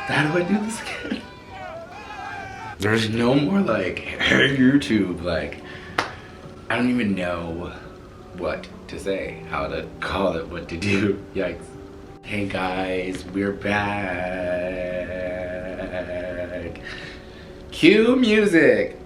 How do I do this again? There's no more like, hey YouTube, like, I don't even know what to say, how to call it, what to do. Yikes. Hey guys, we're back. Cue music.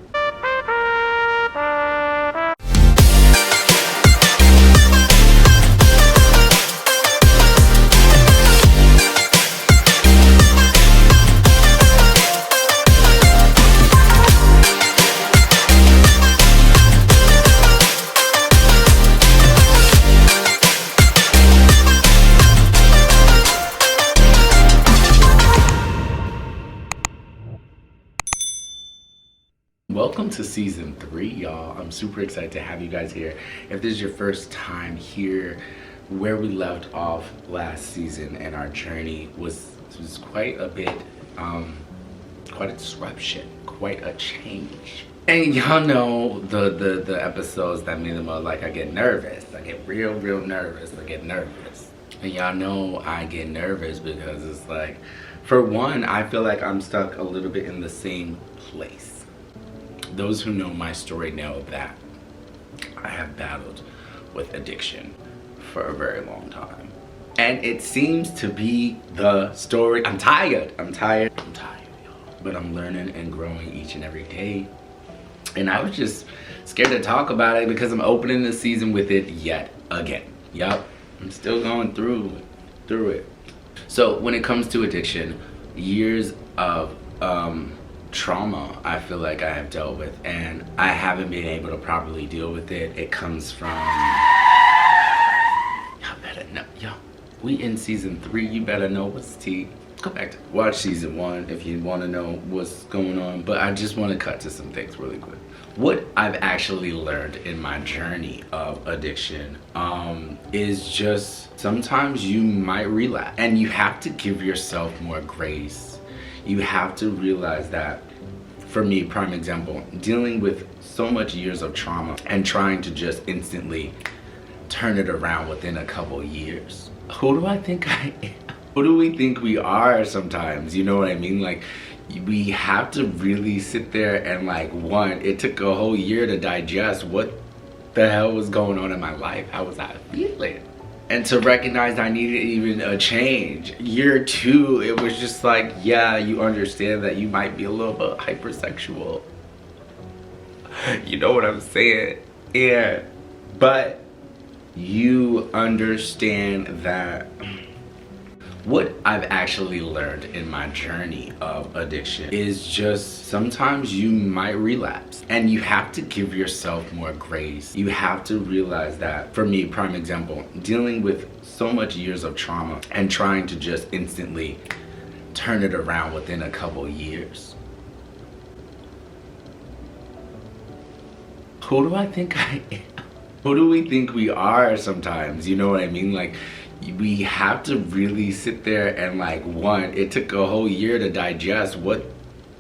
Welcome to season 3, y'all. I'm super excited to have you guys here. If this is your first time here, where we left off last season and our journey was quite a bit, quite a disruption, quite a change. And y'all know the episodes that mean the most, like I get nervous. I get real nervous. I get nervous. And y'all know I get nervous because it's like, for one, I feel like I'm stuck a little bit in the same place. Those who know my story know that I have battled with addiction for a very long time. And it seems to be the story. I'm tired, y'all. But I'm learning and growing each and every day. And I was just scared to talk about it because I'm opening the season with it yet again. Yup, I'm still going through it. So when it comes to addiction, years of trauma I feel like I have dealt with, and I haven't been able to properly deal with it. It comes from, y'all better know, we in season 3, you better know what's tea. Go back to watch season 1 if you want to know what's going on, but I just want to cut to some things really quick. What I've actually learned in my journey of addiction is just sometimes you might relapse, and you have to give yourself more grace. You have to realize that, for me, prime example, dealing with so much years of trauma and trying to just instantly turn it around within a couple years. Who do I think I am? Who do we think we are sometimes? You know what I mean? Like, we have to really sit there and like, one, it took a whole year to digest what the hell was going on in my life. How was I feeling? And to recognize I needed even a change. Year 2, it was just like, yeah, you understand that you might be a little bit hypersexual. You know what I'm saying? Yeah. But you understand that what I've actually learned in my journey of addiction is just sometimes you might relapse, and you have to give yourself more grace. You have to realize that, for me, prime example, dealing with so much years of trauma and trying to just instantly turn it around within a couple years. Who do I think I am? Who do we think we are sometimes? You know what I mean? Like, we have to really sit there and like, one, it took a whole year to digest what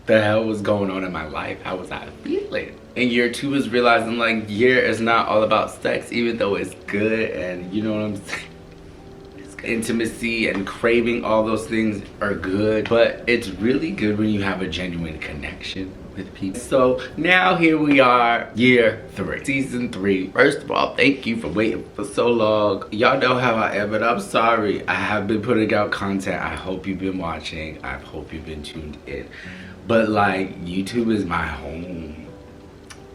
the hell was going on in my life. How was I feeling? And year 2 is realizing like, year is not all about sex, even though it's good, and you know what I'm saying? Intimacy and craving, all those things are good, but it's really good when you have a genuine connection with people. So now here we are, year 3, season 3. First of all, thank you for waiting for so long. Y'all know how I am, but I'm sorry. I have been putting out content. I hope you've been watching. I hope you've been tuned in. But like, YouTube is my home,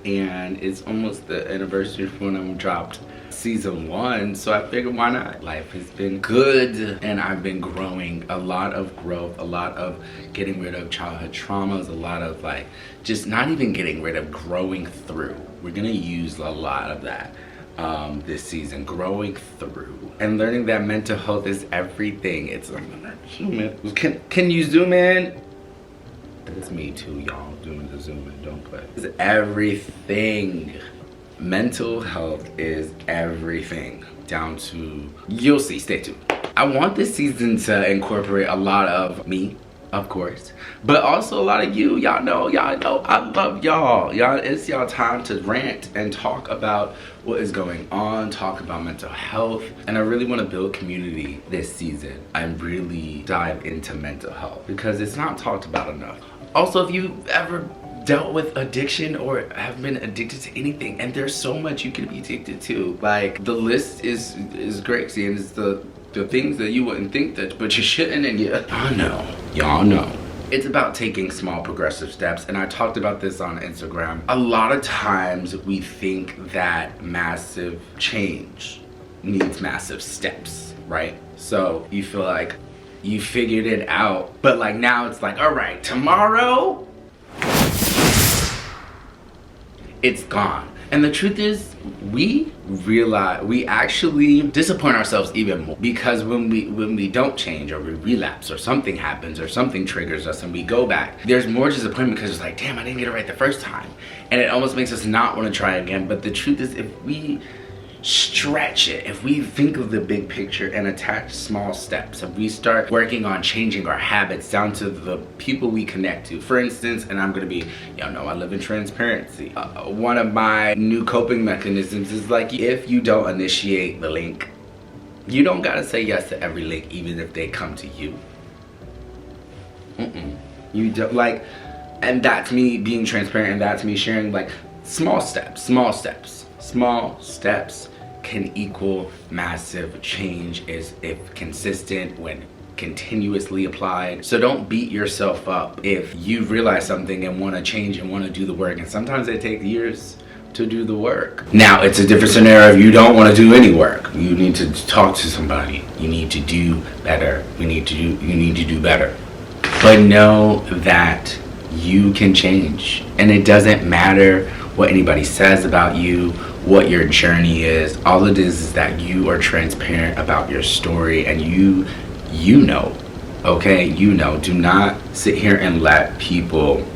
and it's almost the anniversary of when I'm dropped season 1, so I figured why not. Life has been good, and I've been growing. A lot of growth, a lot of getting rid of childhood traumas, a lot of like, just not even getting rid of, growing through. We're gonna use a lot of that this season, growing through and learning that mental health is everything. It's can you zoom in? It's me too, y'all. Zoom in, don't play. It's everything. Mental health is everything, down to, you'll see, stay tuned. I want this season to incorporate a lot of me of course, but also a lot of y'all know I love y'all. It's y'all time to rant and talk about what is going on, talk about mental health, and I really want to build community this season and really dive into mental health because it's not talked about enough. Also, if you've ever dealt with addiction or have been addicted to anything, and there's so much you can be addicted to, like the list is crazy, and it's the things that you wouldn't think that, but you shouldn't, and y'all know. It's about taking small progressive steps, and I talked about this on Instagram. A lot of times we think that massive change needs massive steps, right? So you feel like you figured it out, but like now it's like, all right, tomorrow it's gone. And the truth is, we realize we actually disappoint ourselves even more, because when we don't change, or we relapse, or something happens, or something triggers us and we go back, there's more disappointment because it's like, damn, I didn't get it right the first time, and it almost makes us not want to try again. But the truth is, if we stretch it, if we think of the big picture and attach small steps, if we start working on changing our habits down to the people we connect to. For instance, and I'm gonna be, y'all know I live in transparency. One of my new coping mechanisms is like, if you don't initiate the link, you don't gotta say yes to every link, even if they come to you. You don't, like, and that's me being transparent, and that's me sharing like small steps can equal massive change if consistent, when continuously applied. So don't beat yourself up if you realize something and want to change and want to do the work, and sometimes it takes years to do the work. Now it's a different scenario if you don't want to do any work. You need to talk to somebody. You need to do better. You need to do better. But know that you can change, and it doesn't matter what anybody says about you, what your journey is. All it is that you are transparent about your story, and you know, okay? You know, do not sit here and let people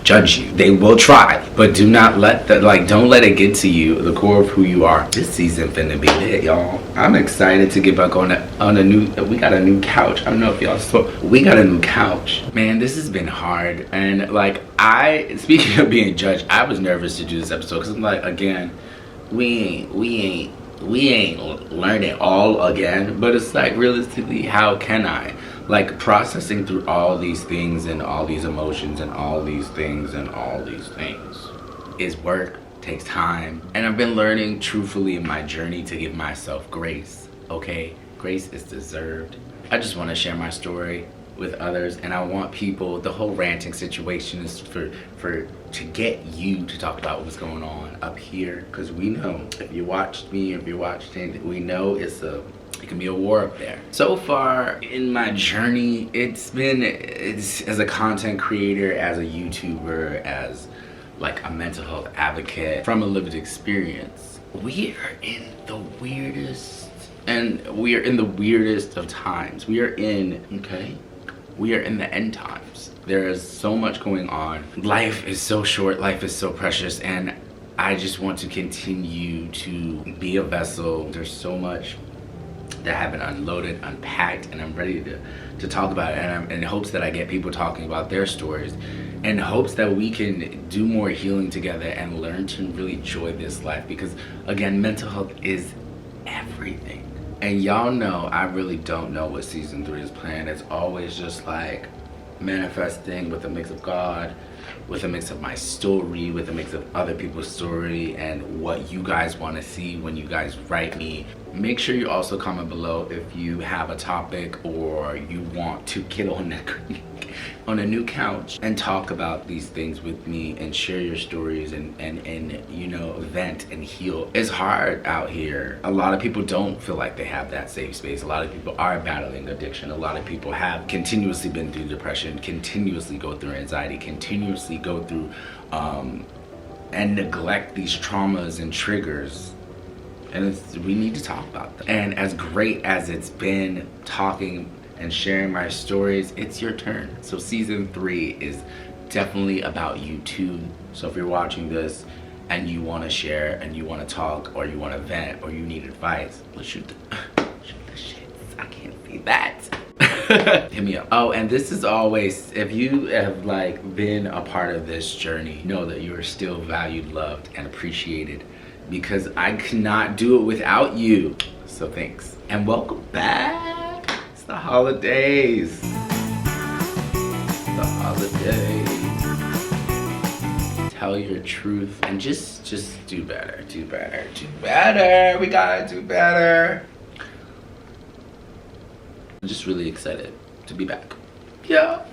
judge you. They will try, but do not let that, like, don't let it get to you, the core of who you are. This season finna be lit, y'all. I'm excited to get back on a new, we got a new couch. I don't know if y'all saw, we got a new couch. Man, this has been hard, and like, speaking of being judged, I was nervous to do this episode because I'm like, again, we ain't learning all again, but it's like, realistically, how can I? Like, processing through all these things and all these emotions and all these things is work, takes time. And I've been learning truthfully in my journey to give myself grace, okay? Grace is deserved. I just want to share my story with others, and I want people, the whole ranting situation is to get you to talk about what's going on up here, because we know, if you watched me, if you watched anything, we know it can be a war up there. So far in my journey, it's as a content creator, as a YouTuber, as like a mental health advocate, from a lived experience, we are in the weirdest of times. We are in the end times. There is so much going on. Life is so short, life is so precious, and I just want to continue to be a vessel. There's so much that have been unloaded, unpacked, and I'm ready to talk about it, and I'm in hopes that I get people talking about their stories, in hopes that we can do more healing together and learn to really enjoy this life, because again, mental health is everything. And y'all know I really don't know what season 3 is planned. It's always just like manifesting with a mix of God, with a mix of my story, with a mix of other people's story, and what you guys want to see when you guys write me. Make sure you also comment below if you have a topic or you want to get on a new couch and talk about these things with me and share your stories and you know, vent and heal. It's hard out here. A lot of people don't feel like they have that safe space. A lot of people are battling addiction. A lot of people have continuously been through depression, continuously go through anxiety, continuously go through and neglect these traumas and triggers. And we need to talk about them. And as great as it's been talking and sharing my stories, it's your turn. So season 3 is definitely about you too. So if you're watching this and you want to share and you want to talk, or you want to vent, or you need advice, let's shoot the shits. I can't see that. Hit me up. Oh, and this is always, if you have like been a part of this journey, know that you are still valued, loved, and appreciated, because I cannot do it without you. So thanks. And welcome back. It's the holidays. The holidays. Tell your truth and just do better. Do better. Do better. We gotta do better. I'm just really excited to be back. Yeah.